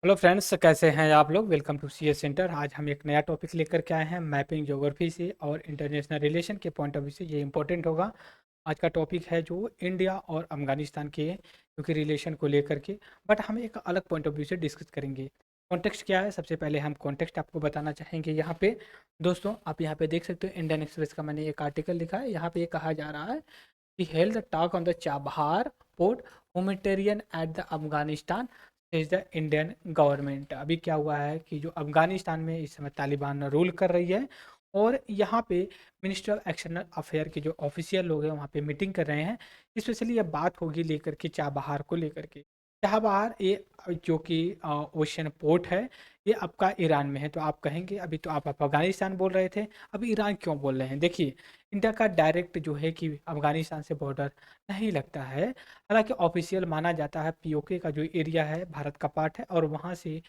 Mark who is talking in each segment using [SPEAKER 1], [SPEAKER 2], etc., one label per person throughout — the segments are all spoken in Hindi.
[SPEAKER 1] हेलो फ्रेंड्स, कैसे हैं आप लोग। Welcome to C S centre. आज हम एक नया टॉपिक लेकर के आए हैं मैपिंग ज्योग्राफी से और इंटरनेशनल रिलेशन के पॉइंट ऑफ व्यू से। ये इंपॉर्टेंट होगा। आज का टॉपिक है जो इंडिया और अफगानिस्तान के क्योंकि रिलेशन को लेकर के, बट हम एक अलग पॉइंट ऑफ व्यू से डिस्कस करेंगे। कॉन्टेक्स्ट क्या है, सबसे पहले हम कॉन्टेक्स्ट आपको बताना चाहेंगे। यहाँ पे दोस्तों आप यहाँ पे देख सकते हो, इंडियन एक्सप्रेस का मैंने एक आर्टिकल लिखा है। यहाँ पे ये कहा जा रहा है कि held the talk on the Chabahar port humanitarian at the Afghanistan is the Indian government. अभी क्या हुआ है कि जो अफगानिस्तान में इस समय तालिबान रूल कर रही है और यहाँ पे मिनिस्ट्री ऑफ एक्सटर्नल अफेयर के जो ऑफिशियल लोग हैं वहाँ पे मीटिंग कर रहे हैं। स्पेशली ये बात होगी लेकर के चाबहार को लेकर के। चाबहार ये जो कि ओशन पोर्ट है, ये आपका ईरान में है। तो आप कहेंगे अभी तो आप अफगानिस्तान बोल रहे थे, अभी ईरान क्यों बोल रहे हैं। देखिए, इंडिया का डायरेक्ट जो है कि अफगानिस्तान से बॉर्डर नहीं लगता है। हालांकि ऑफिशियल माना जाता है पीओके का जो एरिया है भारत का पार्ट है और वहाँ से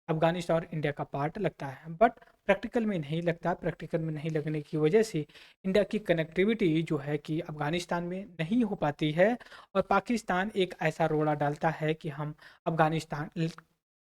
[SPEAKER 1] अफगानिस्तान और इंडिया का पार्ट लगता है, बट प्रैक्टिकल में नहीं लगता। प्रैक्टिकल में नहीं लगने की वजह से इंडिया की कनेक्टिविटी जो है कि अफगानिस्तान में नहीं हो पाती है और पाकिस्तान एक ऐसा रोड़ा डालता है कि हम अफगानिस्तान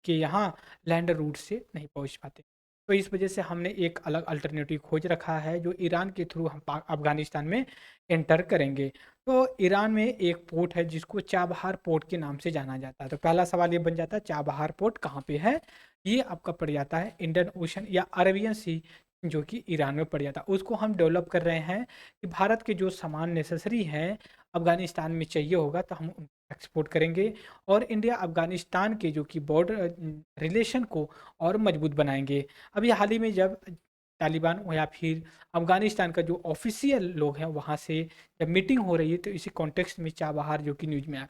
[SPEAKER 1] के यहाँ लैंड रूट से नहीं पहुँच पाते। तो इस वजह से हमने एक अलग अल्टरनेटिव खोज रखा है जो ईरान के थ्रू हम अफगानिस्तान में एंटर करेंगे। तो ईरान में एक पोर्ट है जिसको चाबहार पोर्ट के नाम से जाना जाता है। तो पहला सवाल ये बन जाता है, चाबहार पोर्ट कहाँ पे है। ये आपका पड़ जाता है इंडियन ओशन या अरेबियन सी, जो कि ईरान में पड़ जाता है। उसको हम डेवलप कर रहे हैं कि भारत के जो सामान नेसेसरी हैं अफगानिस्तान में चाहिए होगा तो हम एक्सपोर्ट करेंगे और इंडिया अफगानिस्तान के जो कि बॉर्डर रिलेशन को और मजबूत बनाएंगे। अभी हाल ही में जब तालिबान या फिर अफगानिस्तान का जो ऑफिशियल लोग हैं वहाँ से जब मीटिंग हो रही है तो इसी कॉन्टेक्स्ट में चाबहार जो कि न्यूज में आया।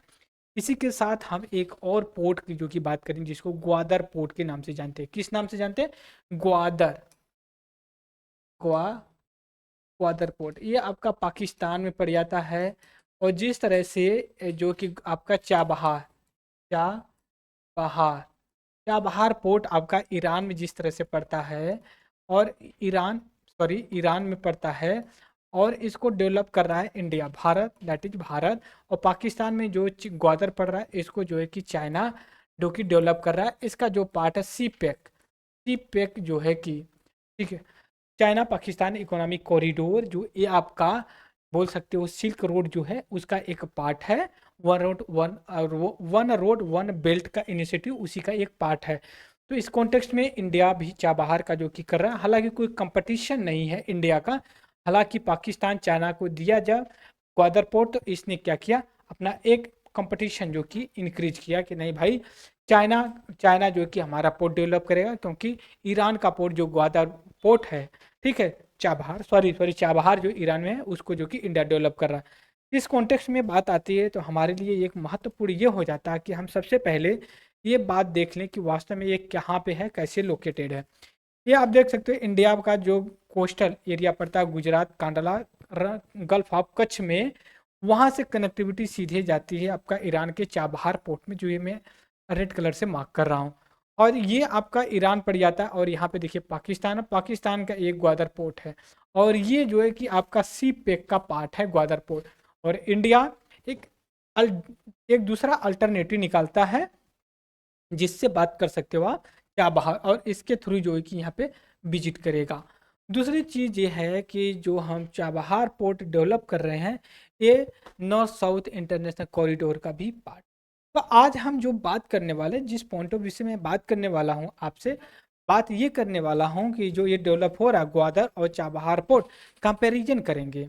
[SPEAKER 1] इसी के साथ हम एक और पोर्ट की जो कि बात करें जिसको ग्वादर पोर्ट के नाम से जानते हैं। किस नाम से जानते हैं? ग्वादर। ग्वा ग्वादर पोर्ट ये आपका पाकिस्तान में पड़ जाता है। और जिस तरह से जो कि आपका चाबहार चाबहार पोर्ट आपका ईरान में जिस तरह से पड़ता है और ईरान में पड़ता है और इसको डेवलप कर रहा है India, Bharat, that is Bharat. और पाकिस्तान में जो ग्वादर पड़ रहा है इसको जो है कि चाइना जो कि डेवलप कर रहा है। इसका जो पार्ट है सी पैक जो है कि, ठीक है, चाइना पाकिस्तान इकोनॉमिक कॉरिडोर जो ये आपका बोल सकते हो सिल्क रोड जो है उसका एक पार्ट है। वन रोड वन बेल्ट का इनिशिएटिव उसी का एक पार्ट है। तो इस कॉन्टेक्स्ट में इंडिया भी चाबहार का जो कि कर रहा है। हालांकि कोई कंपटीशन नहीं है इंडिया का। हालांकि पाकिस्तान चाइना को दिया जब ग्वादर पोर्ट तो इसने क्या किया, अपना एक कंपटीशन जो कि इंक्रीज किया कि नहीं भाई, चाइना चाइना जो कि हमारा पोर्ट डेवलप करेगा क्योंकि ईरान का पोर्ट जो ग्वादर पोर्ट है, ठीक है, चाबहार सॉरी सॉरी चाबहार जो ईरान में है उसको जो कि इंडिया डेवलप कर रहा है। इस कॉन्टेक्स्ट में बात आती है तो हमारे लिए एक महत्वपूर्ण ये हो जाता है कि हम सबसे पहले ये बात देख लें कि वास्तव में ये कहाँ पे है, कैसे लोकेटेड है। ये आप देख सकते हो इंडिया का जो कोस्टल एरिया पड़ता है गुजरात, कांडला, गल्फ ऑफ कच्छ में, वहाँ से कनेक्टिविटी सीधे जाती है आपका ईरान के चाबहार पोर्ट में जो ये मैं रेड कलर से मार्क कर रहा हूँ। और ये आपका ईरान पड़ जाता है और यहाँ पे देखिए पाकिस्तान है, पाकिस्तान का एक ग्वादर पोर्ट है और ये जो है कि आपका सी पैक का पार्ट है ग्वादर पोर्ट। और इंडिया एक अल, एक दूसरा अल्टरनेटिव निकालता है जिससे बात कर सकते हो आप चाबहार, और इसके थ्रू जो है कि यहाँ पे विजिट करेगा। दूसरी चीज़ ये है कि जो हम चाबहार पोर्ट डेवलप कर रहे हैं ये नॉर्थ साउथ इंटरनेशनल कॉरिडोर का भी पार्ट। तो आज हम जो बात करने वाले, जिस पॉइंट ऑफ व्यू से मैं बात करने वाला हूँ आपसे, बात ये करने वाला हूँ कि जो ये डेवलप हो रहा है ग्वादर और चाबहार पोर्ट, कंपैरिजन करेंगे,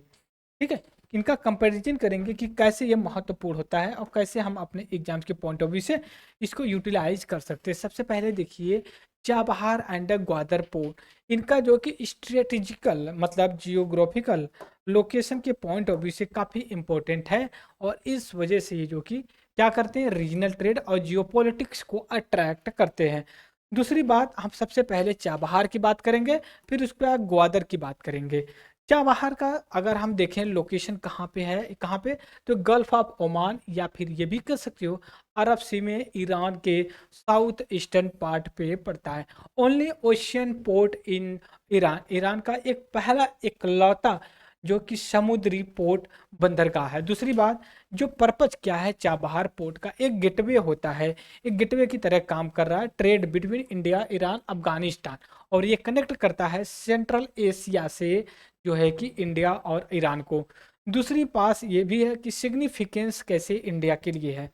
[SPEAKER 1] ठीक है। इनका कंपैरिजन करेंगे कि कैसे ये महत्वपूर्ण होता है और कैसे हम अपने एग्जाम्स के पॉइंट ऑफ व्यू से इसको यूटिलाइज कर सकते हैं। सबसे पहले देखिए चाबहार एंड ग्वादर पोर्ट, इनका जो कि स्ट्रेटेजिकल मतलब जियोग्राफिकल लोकेशन के पॉइंट ऑफ व्यू से काफ़ी इंपॉर्टेंट है और इस वजह से ये जो कि क्या करते हैं, रीजनल ट्रेड और जियोपॉलिटिक्स को अट्रैक्ट करते हैं। दूसरी बात, हम सबसे पहले चाबहार की बात करेंगे फिर उसके बाद ग्वादर की बात करेंगे। चाबहार का अगर हम देखें लोकेशन कहाँ पे है, कहाँ पे, तो गल्फ ऑफ ओमान या फिर ये भी कह सकते हो अरब सी में ईरान के साउथ ईस्टर्न पार्ट पे पड़ता है। Only ocean port in Iran, Iran का एक पहला इकलौता जो कि समुद्री पोर्ट बंदरगाह है। दूसरी बात, जो पर्पज क्या है चाबहार पोर्ट का, एक गेटवे होता है, एक गेटवे की तरह काम कर रहा है trade between India, Iran, Afghanistan, और ये कनेक्ट करता है सेंट्रल एशिया से जो है कि इंडिया और ईरान को। दूसरी पास ये भी है कि सिग्निफिकेंस कैसे इंडिया के लिए है,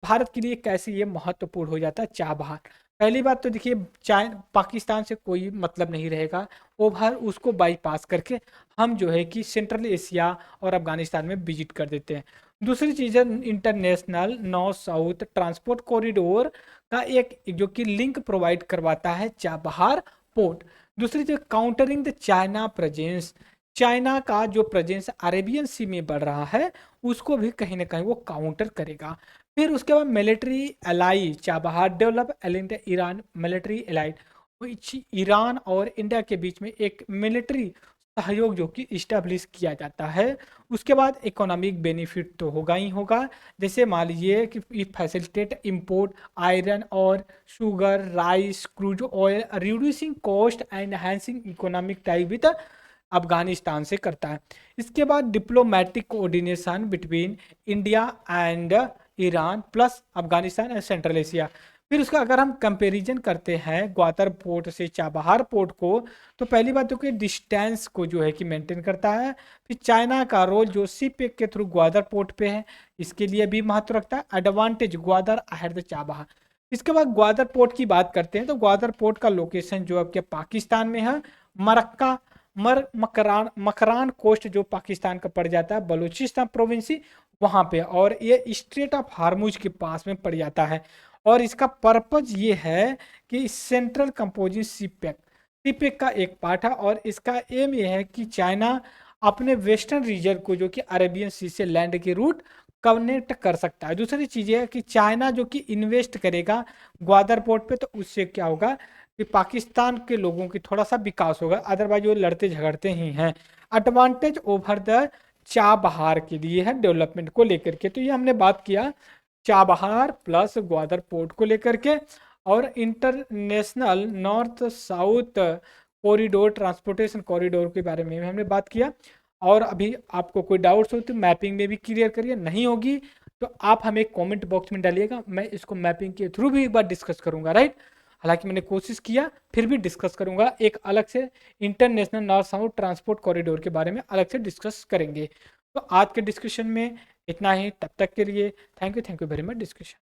[SPEAKER 1] भारत के लिए कैसे ये महत्वपूर्ण हो जाता है चाबहार। पहली बात तो देखिए, पाकिस्तान से कोई मतलब नहीं रहेगा, ओवर उसको बाईपास करके हम जो है कि सेंट्रल एशिया और अफगानिस्तान में विजिट कर देते हैं। दूसरी चीज़ है international north south transport corridor का एक जो कि लिंक प्रोवाइड करवाता है चाबहार पोर्ट। दूसरी चीज countering the China presence, China का जो प्रेजेंस अरेबियन सी में बढ़ रहा है उसको भी कहीं ना कहीं वो काउंटर करेगा। फिर उसके बाद मिलिट्री अलाई चाबहार डेवलप एलिंड ईरान मिलिट्री अलाइड, ईरान और इंडिया के बीच में एक मिलिट्री सहयोग जो कि इस्टेब्लिश किया जाता है। उसके बाद इकोनॉमिक बेनिफिट तो होगा ही होगा, जैसे मान लीजिए कि फैसिलिटेट इंपोर्ट आयरन और sugar rice cruise oil reducing cost and enhancing economic tie with Afghanistan से करता है। इसके बाद diplomatic coordination between India and Iran plus Afghanistan and central Asia. फिर उसका अगर हम कंपैरिजन करते हैं ग्वादर पोर्ट से चाबहार पोर्ट को, तो पहली बात तो कि डिस्टेंस को जो है कि मेंटेन करता है। फिर चाइना का रोल जो सी पैक के थ्रू ग्वादर पोर्ट पे है, इसके लिए भी महत्व रखता है। Advantage Gwadar ahead the Chabahar. इसके बाद ग्वादर पोर्ट की बात करते हैं तो ग्वादर पोर्ट का लोकेशन जो आपके पाकिस्तान में है, मरक्का मकरान कोस्ट जो पाकिस्तान का पड़ जाता है, बलूचिस्तान प्रोविंसी वहाँ पे, और ये स्ट्रेट ऑफ हार्मुज के पास में पड़ जाता है। और इसका पर्पज ये है कि सेंट्रल कंपोजिंग सीपेक का एक पार्ट है, और इसका एम ये है कि चाइना अपने वेस्टर्न रीजन को जो कि अरेबियन सी से लैंड के रूट कनेक्ट कर सकता है। दूसरी चीज़ है कि चाइना जो कि इन्वेस्ट करेगा ग्वादर पोर्ट पे, तो उससे क्या होगा कि पाकिस्तान के लोगों की थोड़ा सा विकास होगा, अदरवाइज वो लड़ते झगड़ते ही हैं। एडवांटेज ओवर द चाबहार के लिए है डेवलपमेंट को लेकर के। तो ये हमने बात किया चाबहार प्लस ग्वादर पोर्ट को लेकर के, और international north south corridor transportation corridor के बारे में हमने बात किया। और अभी आपको कोई डाउट्स हो तो मैपिंग में भी क्लियर करिए, नहीं होगी तो आप हमें कमेंट बॉक्स में डालिएगा, मैं इसको मैपिंग के थ्रू भी एक बार डिस्कस करूंगा, राइट। हालांकि मैंने कोशिश किया, फिर भी डिस्कस करूंगा, एक अलग से international north south transport corridor के बारे में अलग से डिस्कस करेंगे। तो आज के डिस्कशन में इतना ही, तब तक के लिए thank you very much discussion.